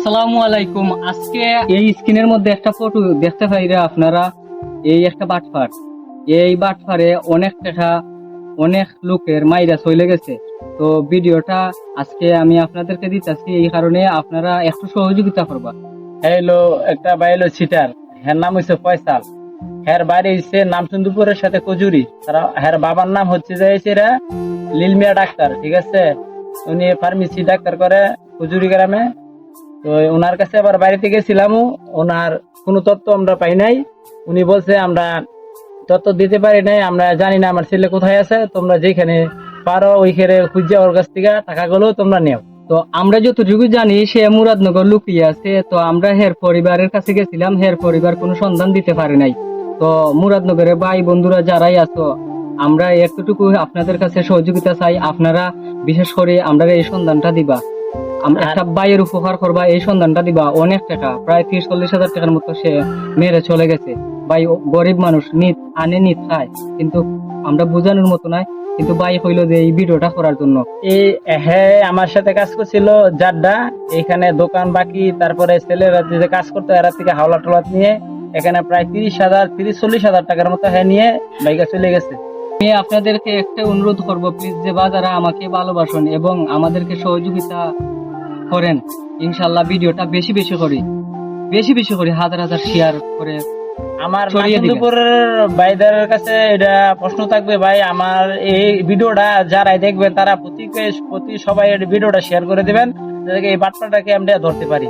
আসসালামু আলাইকুম। আজকে এই স্ক্রিনের মধ্যে একটা ফটো দেখতে পাইরা আপনারা, এই একটা বাটফার, এই বাটফারে অনেক টাকা অনেক লোকের মাইরা চলে গেছে। তো ভিডিওটা আজকে আমি আপনাদেরকে দিতেছি, এই কারণে আপনারা একটু সহযোগিতা করবা। হ্যালো, একটা বাইলো সিটার, হ্যার নাম হচ্ছে ফয়সাল। হ্যার বাড়ি হচ্ছে নামচন্দ্রপুরের সাথে কজুরি। তারা হ্যার বাবার নাম হচ্ছে যে এরা লিলমিয়া ডাক্তার, ঠিক আছে। উনি ফার্মেসি ডাক্তার করে কজুরি গ্রামে। তো ওনার কাছে আবার বাড়িতে গেছিলাম, ওনার কোনো তথ্য আমরা পাই নাই। উনি বলছে আমরা তথ্য দিতে পারি নাই, আমরা জানি না আমার ছেলে কোথায় আছে, তোমরা যেখানে পারো ওইখানে খুঁজে ওর কাছ থেকে টাকাগুলো তোমরা নেও। তো আমরা যতটুকু জানি সে মুরাদনগর লুকিয়ে আছে। তো আমরা হের পরিবারের কাছে গেছিলাম, হের পরিবার কোনো সন্ধান দিতে পারে নাই। তো মুরাদনগরের ভাই বন্ধুরা যারাই আছো, আমরা এতটুকু আপনাদের কাছে সহযোগিতা চাই। আপনারা বিশেষ করে আমরা এই সন্ধানটা দিবা, একটা ভাইয়ের উপকার করবা, এই সন্ধানটা দিবা। অনেক টাকা, প্রায় 30-40 হাজার টাকার মতো সে মেরে চলে গেছে। ভাই গরিব মানুষ, নিত আনে নিত খায়, কিন্তু আমরা বোঝানোর মতো নাই। কিন্তু ভাই কইলো যে এই ভিডিওটা করার জন্য। এই হ্যাঁ, আমার সাথে কাজ করছিল জাড্ডা, এখানে দোকান বাকি, তারপরে ছেলেরা যে কাজ করতো এরা থেকে হাওলা টোলাত নিয়ে এখানে প্রায় 30-40 হাজার টাকার মতো হ্যাঁ নিয়ে বাইকে চলে গেছে। আমি আপনাদেরকে একটা অনুরোধ করব, প্লিজ, যে বাজারা আমাকে ভালোবাসুন এবং আমাদেরকে সহযোগিতা করেন। ইনশাল্লাহ ভিডিওটা বেশি বেশি করি, বেশি বেশি করি, হাজার হাজার শেয়ার করে আমার ছড়িয়ে দিবেন। নামচন্দ্রপুরের ভাইদের কাছে এটা প্রশ্ন থাকবে, ভাই আমার এই ভিডিওটা যারাই দেখবেন তারা প্রতি সবাই এই ভিডিওটা শেয়ার করে দিবেন, যাতে এই বাটপাটাকে আমরা ধরতে পারি।